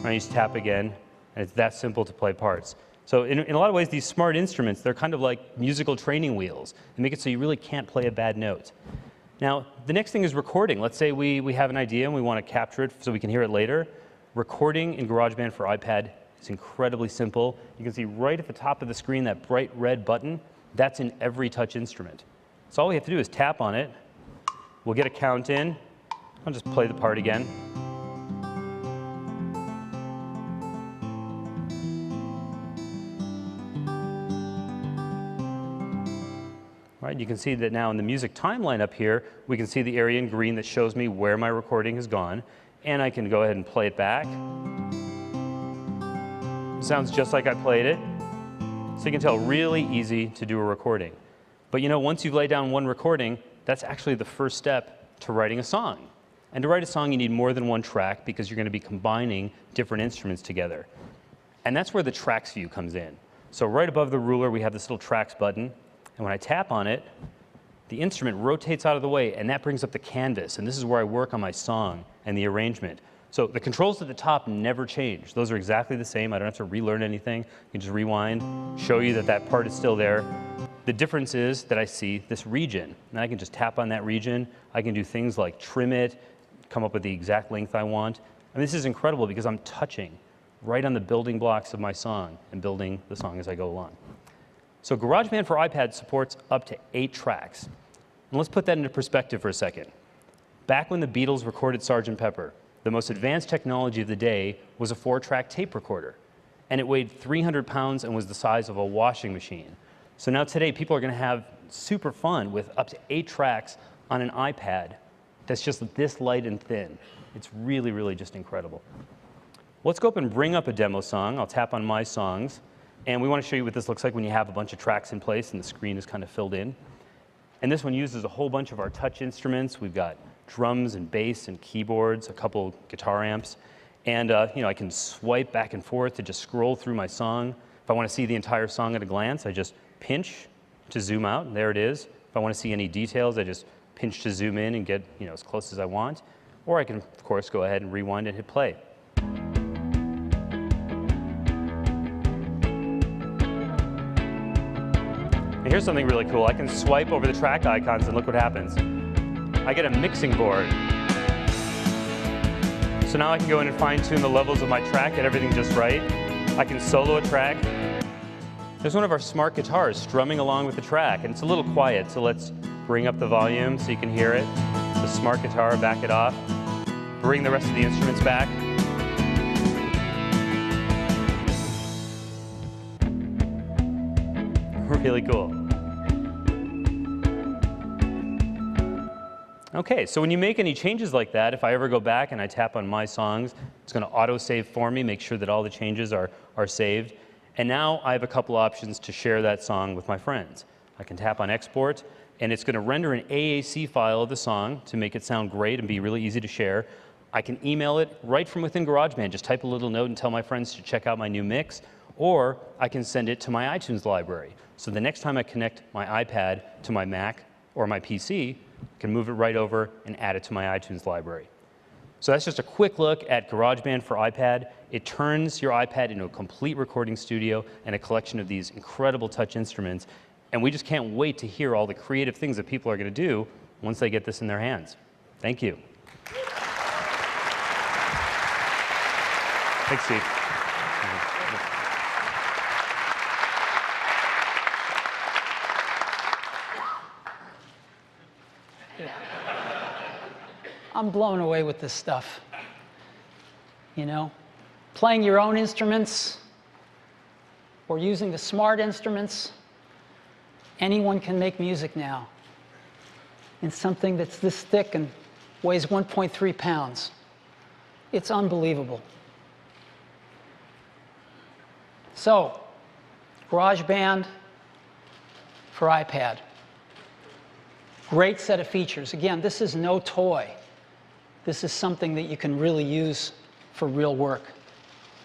I use tap again, and it's that simple to play parts. So in a lot of ways, these smart instruments, they're kind of like musical training wheels. They make it so you really can't play a bad note. Now, the next thing is recording. Let's say we have an idea and we want to capture it so we can hear it later. Recording in GarageBand for iPad is incredibly simple. You can see right at the top of the screen that bright red button. That's in every touch instrument. So all we have to do is tap on it. We'll get a count in. I'll just play the part again. Right, you can see that now in the music timeline up here, we can see the area in green that shows me where my recording has gone. And I can go ahead and play it back. It sounds just like I played it. So you can tell, really easy to do a recording. But you know, once you've laid down one recording, that's actually the first step to writing a song. And to write a song, you need more than one track because you're going to be combining different instruments together. And that's where the tracks view comes in. So right above the ruler, we have this little tracks button. And when I tap on it, the instrument rotates out of the way, and that brings up the canvas. And this is where I work on my song and the arrangement. So the controls at the top never change. Those are exactly the same. I don't have to relearn anything. You can just rewind, show you that that part is still there. The difference is that I see this region. And I can just tap on that region. I can do things like trim it, come up with the exact length I want. And this is incredible because I'm touching right on the building blocks of my song and building the song as I go along. So GarageBand for iPad supports up to 8 tracks. And let's put that into perspective for a second. Back when the Beatles recorded Sgt. Pepper, the most advanced technology of the day was a 4-track tape recorder. And it weighed 300 pounds and was the size of a washing machine. So now today, people are going to have super fun with up to 8 tracks on an iPad that's just this light and thin. It's really, really just incredible. Let's go up and bring up a demo song. I'll tap on My Songs. And we want to show you what this looks like when you have a bunch of tracks in place and the screen is kind of filled in. And this one uses a whole bunch of our touch instruments. We've got drums and bass and keyboards, a couple guitar amps. And you know, I can swipe back and forth to just scroll through my song. If I want to see the entire song at a glance, I just pinch to zoom out, and there it is. If I want to see any details, I just pinch to zoom in and get as close as I want. Or I can, of course, go ahead and rewind and hit play. And here's something really cool. I can swipe over the track icons and look what happens. I get a mixing board. So now I can go in and fine-tune the levels of my track, get everything just right. I can solo a track. There's one of our smart guitars strumming along with the track, and it's a little quiet, so let's bring up the volume so you can hear it. The smart guitar, back it off. Bring the rest of the instruments back. Really cool. Okay, so when you make any changes like that, if I ever go back and I tap on My Songs, it's going to auto-save for me, make sure that all the changes are saved. And now I have a couple options to share that song with my friends. I can tap on Export, and it's going to render an AAC file of the song to make it sound great and be really easy to share. I can email it right from within GarageBand. Just type a little note and tell my friends to check out my new mix. Or I can send it to my iTunes library. So the next time I connect my iPad to my Mac or my PC, I can move it right over and add it to my iTunes library. So that's just a quick look at GarageBand for iPad. It turns your iPad into a complete recording studio and a collection of these incredible touch instruments. And we just can't wait to hear all the creative things that people are going to do once they get this in their hands. Thank you. Thanks, Steve. I'm blown away with this stuff. Playing your own instruments or using the smart instruments, anyone can make music now. And something that's this thick and weighs 1.3 pounds. It's unbelievable. So, GarageBand for iPad. Great set of features. Again, this is no toy. This is something that you can really use for real work.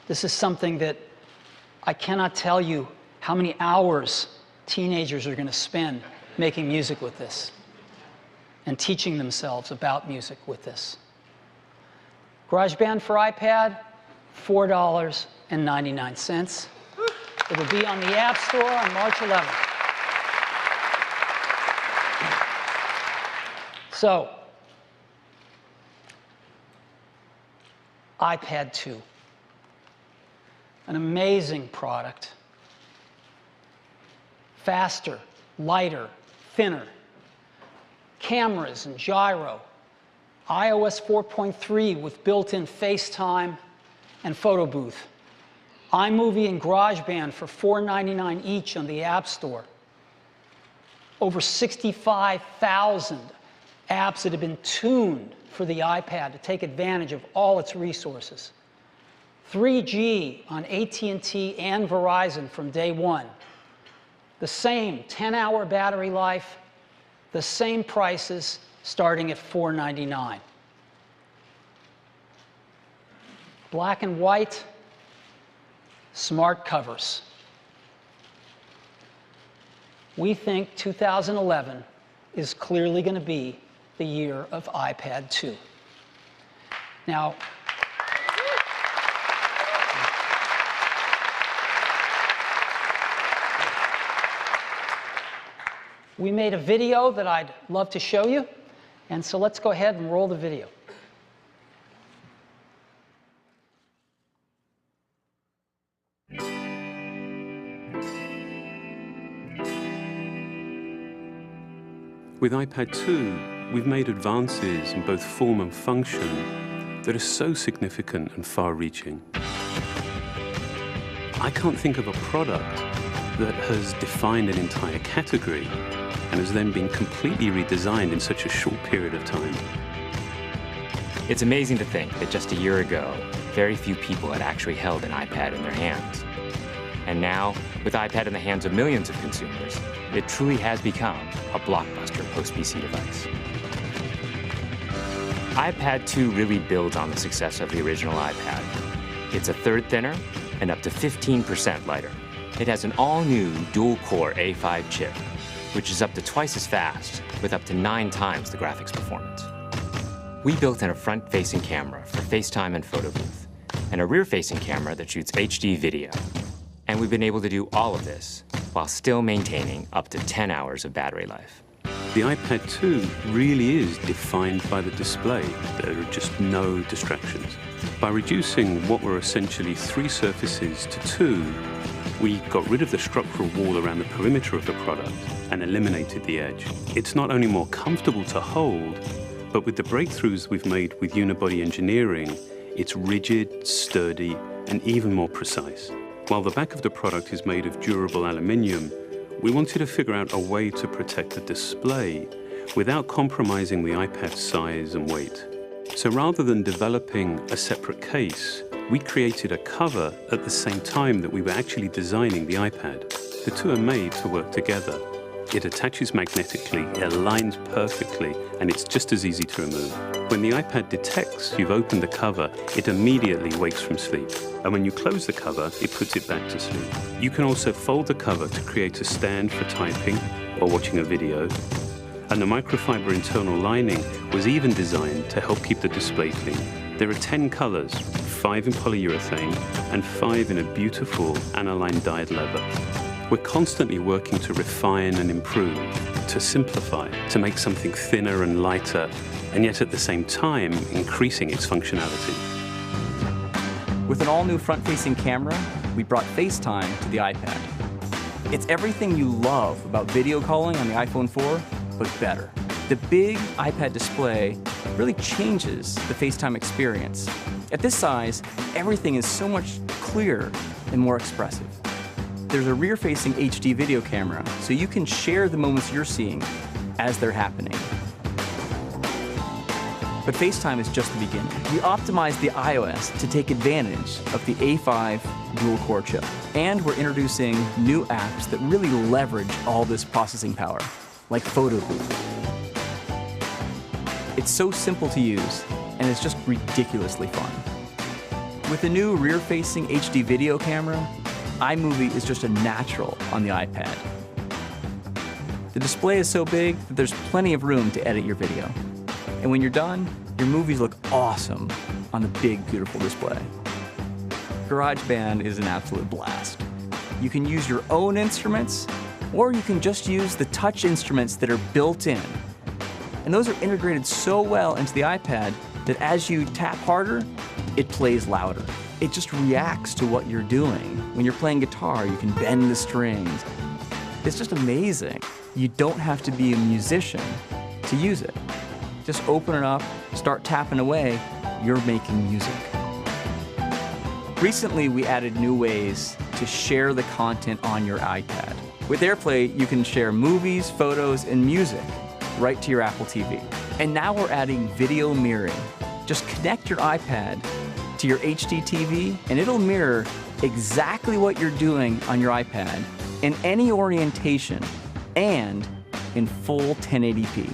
This is something that I cannot tell you how many hours teenagers are going to spend making music with this and teaching themselves about music with this. GarageBand for iPad, $4.99. It'll be on the App Store on March 11th. So, iPad 2, an amazing product. Faster, lighter, thinner. Cameras and gyro. iOS 4.3 with built-in FaceTime and photo booth. iMovie and GarageBand for $4.99 each on the App Store. Over 65,000 apps that have been tuned for the iPad to take advantage of all its resources. 3G on AT&T and Verizon from day one. The same 10-hour battery life, the same prices starting at $4.99. Black and white, smart covers. We think 2011 is clearly going to be the year of iPad 2. Now, we made a video that I'd love to show you, and so let's go ahead and roll the video. With iPad 2, we've made advances in both form and function that are so significant and far-reaching. I can't think of a product that has defined an entire category and has then been completely redesigned in such a short period of time. It's amazing to think that just a year ago, very few people had actually held an iPad in their hands. And now, with iPad in the hands of millions of consumers, it truly has become a blockbuster post-PC device. iPad 2 really builds on the success of the original iPad. It's a third thinner and up to 15% lighter. It has an all-new dual-core A5 chip, which is up to twice as fast, with up to 9 times the graphics performance. We built in a front-facing camera for FaceTime and photo booth, and a rear-facing camera that shoots HD video. And we've been able to do all of this while still maintaining up to 10 hours of battery life. The iPad 2 really is defined by the display. There are just no distractions. By reducing what were essentially 3 surfaces to 2, we got rid of the structural wall around the perimeter of the product and eliminated the edge. It's not only more comfortable to hold, but with the breakthroughs we've made with unibody engineering, it's rigid, sturdy, and even more precise. While the back of the product is made of durable aluminium, we wanted to figure out a way to protect the display without compromising the iPad's size and weight. So rather than developing a separate case, we created a cover at the same time that we were actually designing the iPad. The two are made to work together. It attaches magnetically, it aligns perfectly, and it's just as easy to remove. When the iPad detects you've opened the cover, it immediately wakes from sleep. And when you close the cover, it puts it back to sleep. You can also fold the cover to create a stand for typing or watching a video. And the microfiber internal lining was even designed to help keep the display clean. There are 10 colors, 5 in polyurethane and 5 in a beautiful aniline dyed leather. We're constantly working to refine and improve, to simplify, to make something thinner and lighter, and yet at the same time, increasing its functionality. With an all-new front-facing camera, we brought FaceTime to the iPad. It's everything you love about video calling on the iPhone 4, but better. The big iPad display really changes the FaceTime experience. At this size, everything is so much clearer and more expressive. There's a rear-facing HD video camera, so you can share the moments you're seeing as they're happening. But FaceTime is just the beginning. We optimized the iOS to take advantage of the A5 dual-core chip. And we're introducing new apps that really leverage all this processing power, like Photo Booth. It's so simple to use, and it's just ridiculously fun. With the new rear-facing HD video camera, iMovie is just a natural on the iPad. The display is so big that there's plenty of room to edit your video. And when you're done, your movies look awesome on the big, beautiful display. GarageBand is an absolute blast. You can use your own instruments, or you can just use the touch instruments that are built in. And those are integrated so well into the iPad that as you tap harder, it plays louder. It just reacts to what you're doing. When you're playing guitar, you can bend the strings. It's just amazing. You don't have to be a musician to use it. Just open it up, start tapping away, you're making music. Recently, we added new ways to share the content on your iPad. With AirPlay, you can share movies, photos, and music right to your Apple TV. And now we're adding video mirroring. Just connect your iPad to your HD TV, and it'll mirror exactly what you're doing on your iPad in any orientation and in full 1080p.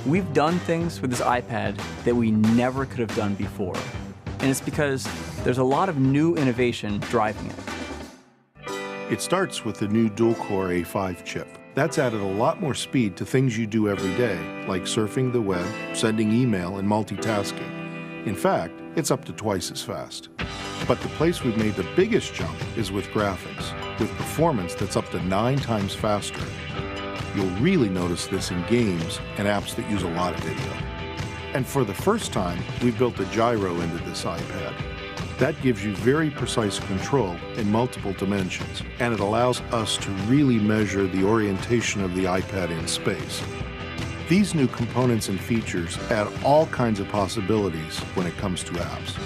We've done things with this iPad that we never could have done before. And it's because there's a lot of new innovation driving it. It starts with the new dual-core A5 chip. That's added a lot more speed to things you do every day, like surfing the web, sending email, and multitasking. In fact, it's up to twice as fast. But the place we've made the biggest jump is with graphics, with performance that's up to 9 times faster. You'll really notice this in games and apps that use a lot of video. And for the first time, we've built a gyro into this iPad. That gives you very precise control in multiple dimensions, and it allows us to really measure the orientation of the iPad in space. These new components and features add all kinds of possibilities when it comes to apps.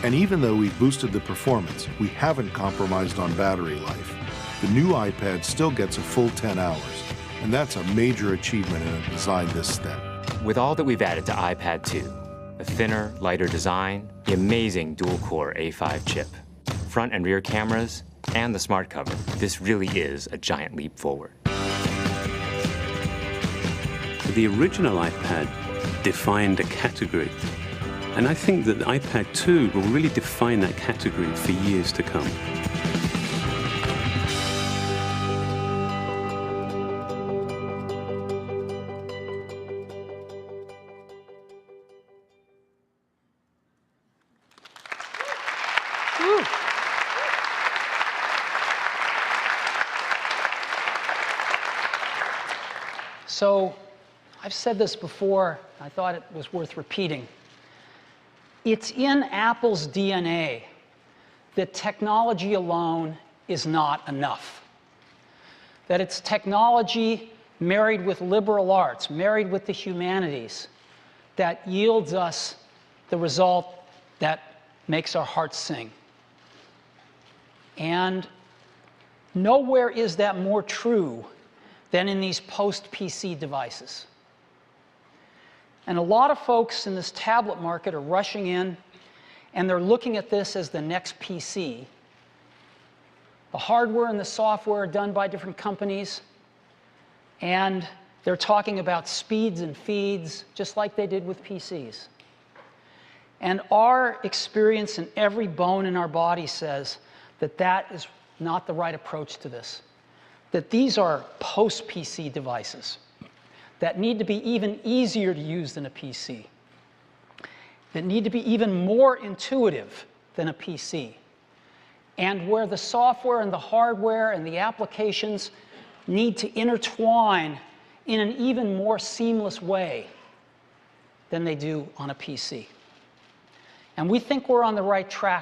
And even though we've boosted the performance, we haven't compromised on battery life. The new iPad still gets a full 10 hours, and that's a major achievement in a design this thin. With all that we've added to iPad 2, a thinner, lighter design, the amazing dual-core A5 chip, front and rear cameras, and the smart cover, this really is a giant leap forward. The original iPad defined a category, and I think that the iPad 2 will really define that category for years to come. So, I've said this before, I thought it was worth repeating. It's in Apple's DNA that technology alone is not enough. That it's technology married with liberal arts, married with the humanities, that yields us the result that makes our hearts sing. And nowhere is that more true than in these post-PC devices. And a lot of folks in this tablet market are rushing in, and they're looking at this as the next PC. The hardware and the software are done by different companies, and they're talking about speeds and feeds, just like they did with PCs. And our experience in every bone in our body says that that is not the right approach to this. That these are post-PC devices that need to be even easier to use than a PC, that need to be even more intuitive than a PC, and where the software and the hardware and the applications need to intertwine in an even more seamless way than they do on a PC. And we think we're on the right track